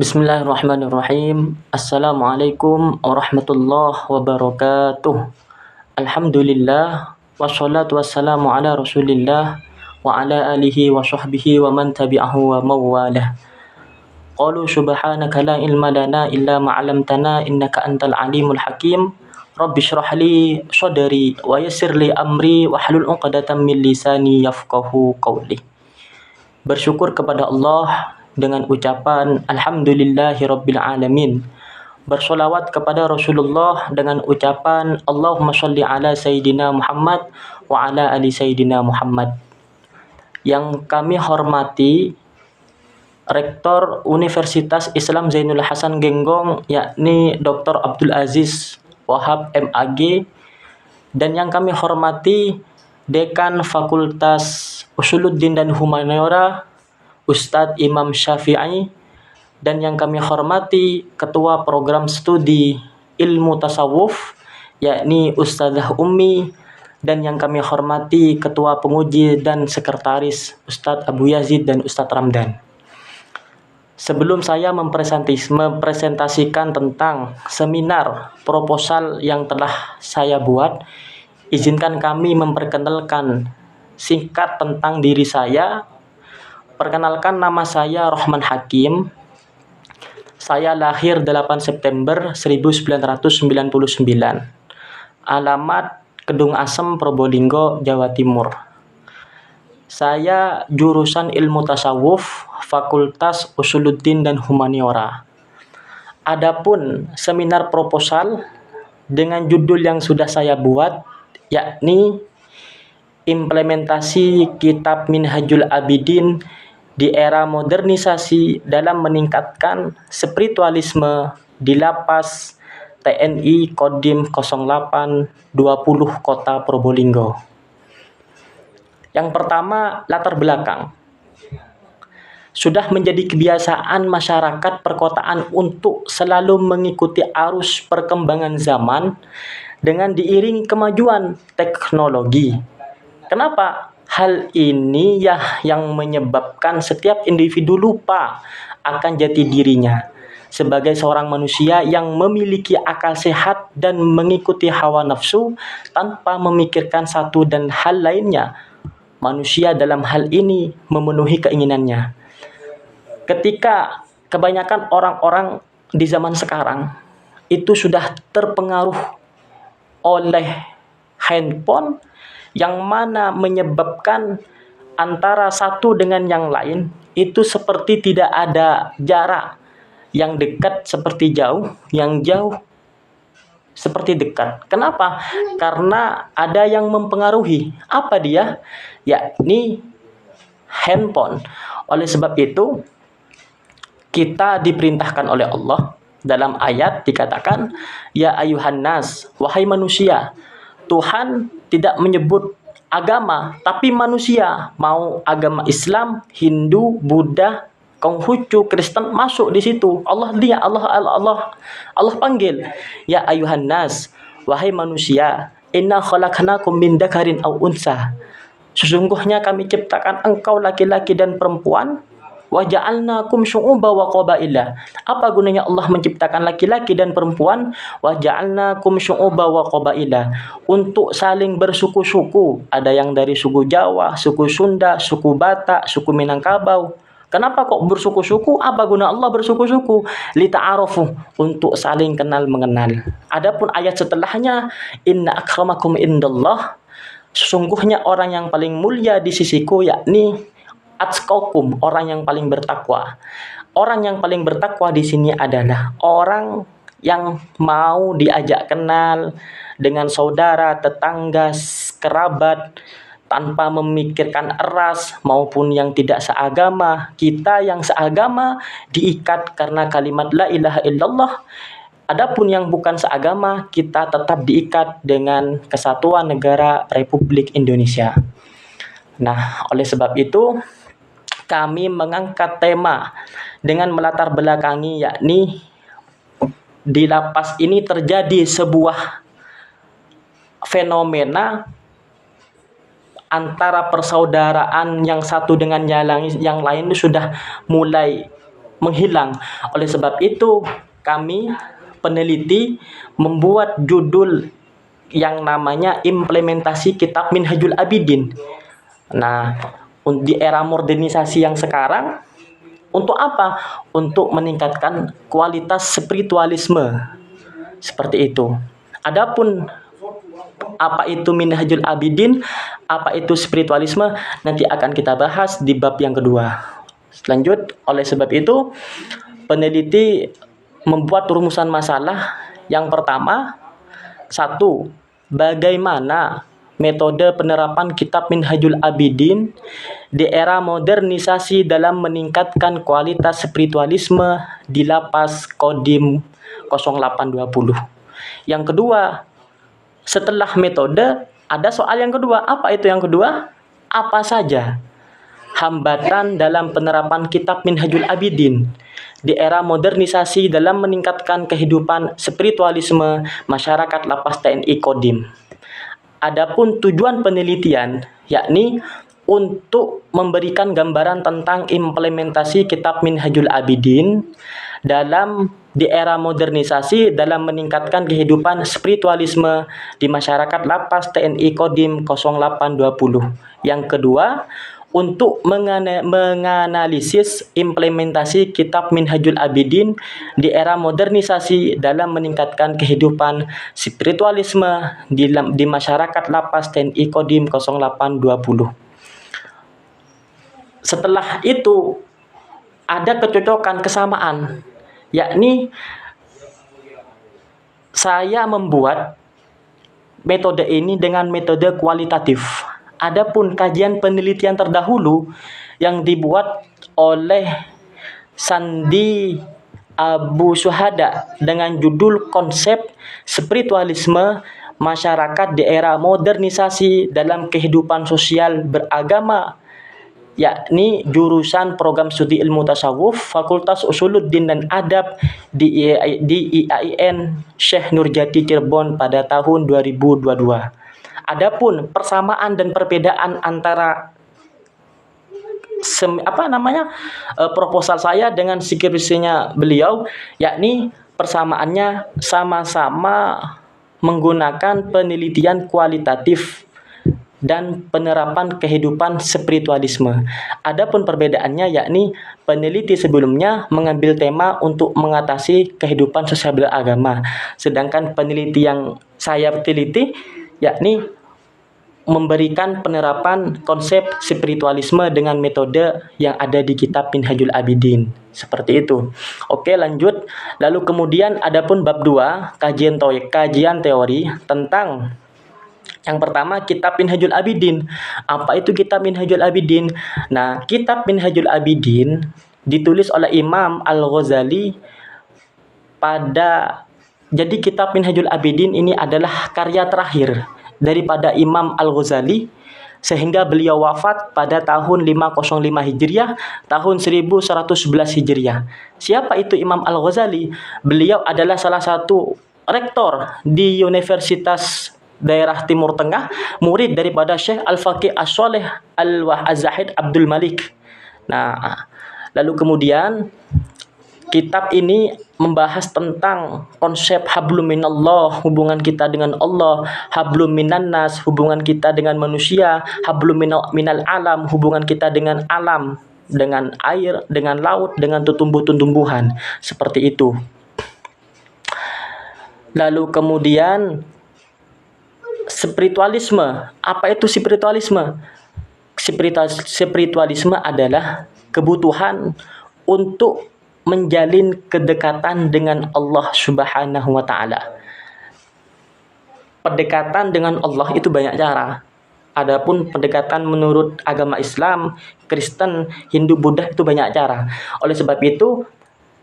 Bismillahirrahmanirrahim. Assalamualaikum warahmatullahi wabarakatuh. Alhamdulillah wassalatu wassalamu ala Rasulillah wa ala alihi wa sahbihi wa man tabi'ahu wa mawalah. Qalu subhanaka la ilma lana illa ma 'allamtana innaka antal alimul hakim. Rabbi shrah li sadri wa yassir li amri wa hlul 'uqdatam min lisani yafqahu qawli. Bersyukur kepada Allah dengan ucapan Alhamdulillahirabbil alamin. Bersolawat kepada Rasulullah dengan ucapan Allahumma sholli ala Sayyidina Muhammad wa ala ali Sayyidina Muhammad. Yang kami hormati Rektor Universitas Islam Zainul Hasan Genggong, yakni Dr. Abdul Aziz Wahab MAG, dan yang kami hormati Dekan Fakultas Usuluddin dan Humaniora Ustadz Imam Syafi'i, dan yang kami hormati Ketua Program Studi Ilmu Tasawuf yakni Ustadzah Ummi, dan yang kami hormati Ketua Penguji dan Sekretaris Ustadz Abu Yazid dan Ustadz Ramdan. Sebelum saya mempresentasikan tentang seminar proposal yang telah saya buat, izinkan kami memperkenalkan singkat tentang diri saya. Perkenalkan, nama saya Rohman Hakim. Saya lahir 8 September 1999. Alamat Kedung Asem, Probolinggo, Jawa Timur. Saya jurusan Ilmu Tasawuf, Fakultas Usuluddin dan Humaniora. Adapun seminar proposal dengan judul yang sudah saya buat, yakni Implementasi Kitab Minhajul Abidin di era modernisasi dalam meningkatkan spiritualisme di Lapas TNI Kodim 0820 Kota Probolinggo. Yang pertama, latar belakang. Sudah menjadi kebiasaan masyarakat perkotaan untuk selalu mengikuti arus perkembangan zaman dengan diiringi kemajuan teknologi. Kenapa? Hal ini yang menyebabkan setiap individu lupa akan jati dirinya sebagai seorang manusia yang memiliki akal sehat dan mengikuti hawa nafsu tanpa memikirkan satu dan hal lainnya. Manusia dalam hal ini memenuhi keinginannya. Ketika kebanyakan orang-orang di zaman sekarang itu sudah terpengaruh oleh handphone, yang mana menyebabkan antara satu dengan yang lain itu seperti tidak ada jarak. Yang dekat seperti jauh, yang jauh seperti dekat. Kenapa? Karena ada yang mempengaruhi. Apa dia? Yakni handphone. Oleh sebab itu, kita diperintahkan oleh Allah dalam ayat dikatakan, ya ayuhan nas, wahai manusia. Tuhan tidak menyebut agama, tapi manusia. Mau agama Islam, Hindu, Buddha, Konghucu, Kristen masuk di situ. Allah panggil, ya ayuhan nas, wahai manusia, inna khalaqnakum min dzakarin aw unsa. Sesungguhnya kami ciptakan engkau laki-laki dan perempuan. Wa ja'alnakum syu'uban wa qabaila. Apa gunanya Allah menciptakan laki-laki dan perempuan? Wa ja'alnakum syu'uban wa qabaila. Untuk saling bersuku-suku. Ada yang dari suku Jawa, suku Sunda, suku Batak, suku Minangkabau. Kenapa kok bersuku-suku? Apa guna Allah bersuku-suku? Lita'arufu, untuk saling kenal mengenal. Adapun ayat setelahnya, inna akramakum indallah. Sesungguhnya orang yang paling mulia di sisiku, yakni atqakum, orang yang paling bertakwa. Orang yang paling bertakwa di sini adalah orang yang mau diajak kenal dengan saudara, tetangga, kerabat tanpa memikirkan ras maupun yang tidak seagama. Kita yang seagama diikat karena kalimat la ilaha illallah. Adapun yang bukan seagama, kita tetap diikat dengan Kesatuan Negara Republik Indonesia. Nah, oleh sebab itu kami mengangkat tema dengan melatar belakangi, yakni di lapas ini terjadi sebuah fenomena antara persaudaraan yang satu dengan yang lain itu sudah mulai menghilang. Oleh sebab itu, kami peneliti membuat judul yang namanya implementasi kitab Minhajul Abidin. Nah, di era modernisasi yang sekarang, untuk apa? Untuk meningkatkan kualitas spiritualisme. Seperti itu. Adapun apa itu Minhajul Abidin, apa itu spiritualisme, nanti akan kita bahas di bab yang kedua. Lanjut, oleh sebab itu, peneliti membuat rumusan masalah. Yang pertama, 1. Bagaimana metode penerapan kitab Minhajul Abidin di era modernisasi dalam meningkatkan kualitas spiritualisme di Lapas Kodim 0820. Yang kedua, setelah metode, ada soal yang kedua. Apa itu yang kedua? Apa saja hambatan dalam penerapan kitab Minhajul Abidin di era modernisasi dalam meningkatkan kehidupan spiritualisme masyarakat Lapas TNI Kodim. Adapun tujuan penelitian, yakni untuk memberikan gambaran tentang implementasi kitab Minhajul Abidin di era modernisasi dalam meningkatkan kehidupan spiritualisme di masyarakat Lapas TNI Kodim 0820. Yang kedua, untuk menganalisis implementasi kitab Minhajul Abidin di era modernisasi dalam meningkatkan kehidupan spiritualisme di masyarakat Lapas TNI Kodim 0820. Setelah itu, ada kecocokan kesamaan, yakni saya membuat metode ini dengan metode kualitatif. Adapun kajian penelitian terdahulu yang dibuat oleh Sandi Abu Syuhada dengan judul Konsep Spiritualisme Masyarakat di Era Modernisasi dalam Kehidupan Sosial Beragama, yakni jurusan program studi ilmu tasawuf Fakultas Usuluddin dan Adab di IAIN Syekh Nurjati Cirebon pada tahun 2022. Adapun persamaan dan perbedaan antara proposal saya dengan skripsinya beliau, yakni persamaannya sama-sama menggunakan penelitian kualitatif dan penerapan kehidupan spiritualisme. Adapun perbedaannya, yakni peneliti sebelumnya mengambil tema untuk mengatasi kehidupan sosial beragama, sedangkan peneliti yang saya teliti yakni memberikan penerapan konsep spiritualisme dengan metode yang ada di kitab Minhajul Abidin. Seperti itu. Oke, lanjut. Lalu kemudian adapun bab 2, kajian teori tentang yang pertama, kitab Minhajul Abidin. Apa itu kitab Minhajul Abidin? Nah, kitab Minhajul Abidin ditulis oleh Imam Al-Ghazali jadi kitab Minhajul Abidin ini adalah karya terakhir daripada Imam Al-Ghazali sehingga beliau wafat pada tahun 505 Hijriah, tahun 1111 Hijriah. Siapa itu Imam Al-Ghazali? Beliau adalah salah satu rektor di Universitas daerah Timur Tengah, murid daripada Syekh Al-Faqih As-Shalih Al-Zahid Abdul Malik. Nah, lalu kemudian kitab ini membahas tentang konsep hablum minallah, hubungan kita dengan Allah, hablum minannas, hubungan kita dengan manusia, hablum minal alam, hubungan kita dengan alam, dengan air, dengan laut, dengan tumbuh-tumbuhan. Seperti itu. Lalu kemudian spiritualisme. Apa itu spiritualisme? Spiritualisme adalah kebutuhan untuk menjalin kedekatan dengan Allah Subhanahu wa taala. Pendekatan dengan Allah itu banyak cara. Adapun pendekatan menurut agama Islam, Kristen, Hindu, Buddha itu banyak cara. Oleh sebab itu,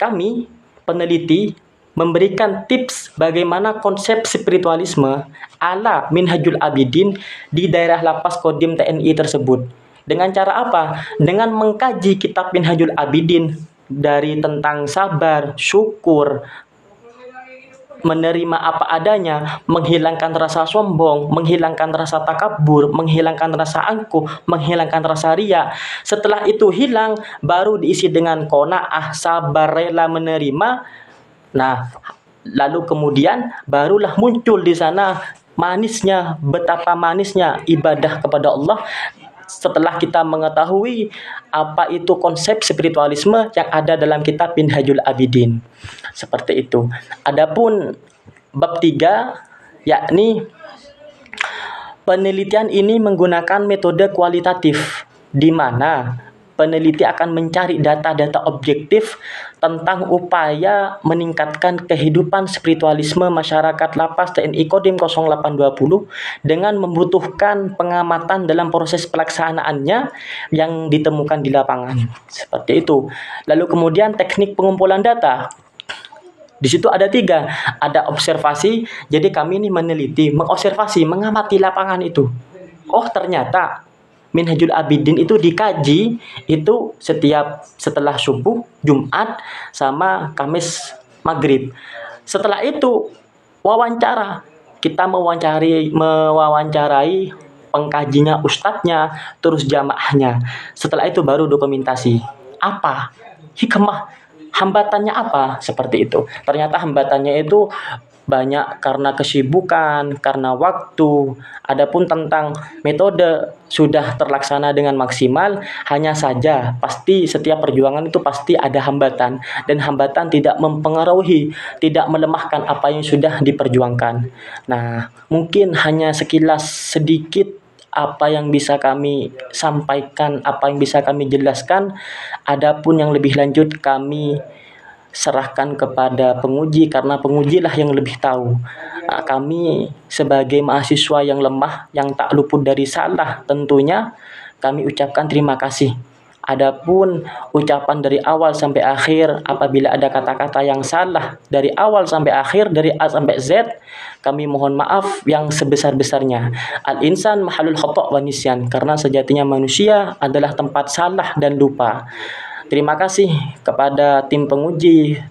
kami peneliti memberikan tips bagaimana konsep spiritualisme ala Minhajul Abidin di daerah Lapas Kodim TNI tersebut. Dengan cara apa? Dengan mengkaji kitab Minhajul Abidin dari tentang sabar, syukur, menerima apa adanya, menghilangkan rasa sombong, menghilangkan rasa takabur, menghilangkan rasa angkuh, menghilangkan rasa ria. Setelah itu hilang, baru diisi dengan qanaah, sabar, rela menerima. Nah, lalu kemudian barulah muncul di sana manisnya, betapa manisnya ibadah kepada Allah setelah kita mengetahui apa itu konsep spiritualisme yang ada dalam kitab Minhajul Abidin. Seperti itu. Adapun bab 3, yakni penelitian ini menggunakan metode kualitatif, di mana peneliti akan mencari data-data objektif tentang upaya meningkatkan kehidupan spiritualisme masyarakat Lapas TNI Kodim 0820 dengan membutuhkan pengamatan dalam proses pelaksanaannya yang ditemukan di lapangan. Seperti itu. Lalu kemudian teknik pengumpulan data. Di situ ada 3, ada observasi. Jadi kami ini meneliti, mengobservasi, mengamati lapangan itu. Oh, ternyata Minhajul Abidin itu dikaji itu setelah subuh, Jumat, sama Kamis maghrib. Setelah itu wawancara, kita mewawancarai pengkajinya, ustadznya, terus jamaahnya. Setelah itu baru dokumentasi. Apa hikmah? Hambatannya apa? Seperti itu. Ternyata hambatannya itu banyak karena kesibukan, karena waktu. Adapun tentang metode sudah terlaksana dengan maksimal, hanya saja pasti setiap perjuangan itu pasti ada hambatan, dan hambatan tidak mempengaruhi, tidak melemahkan apa yang sudah diperjuangkan. Nah, mungkin hanya sekilas sedikit apa yang bisa kami sampaikan, apa yang bisa kami jelaskan. Adapun yang lebih lanjut kami serahkan kepada penguji, karena pengujilah yang lebih tahu. Nah, kami sebagai mahasiswa yang lemah, yang tak luput dari salah, tentunya kami ucapkan terima kasih. Adapun ucapan dari awal sampai akhir, apabila ada kata-kata yang salah dari awal sampai akhir, dari A sampai Z, kami mohon maaf yang sebesar-besarnya. Al-insan mahalul khata' wa nisyan, karena sejatinya manusia adalah tempat salah dan lupa. Terima kasih kepada tim penguji,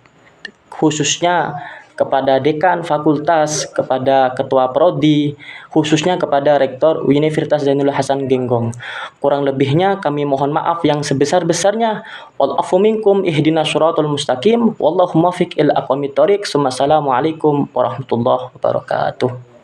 khususnya kepada dekan fakultas, kepada ketua prodi, khususnya kepada rektor Universitas Zainul Hasan Genggong. Kurang lebihnya kami mohon maaf yang sebesar-besarnya. Walafu minkum ihdinas shiratal mustaqim wallahu muwaffiq ila aqwamit thoriq. Wassalamualaikum warahmatullahi wabarakatuh.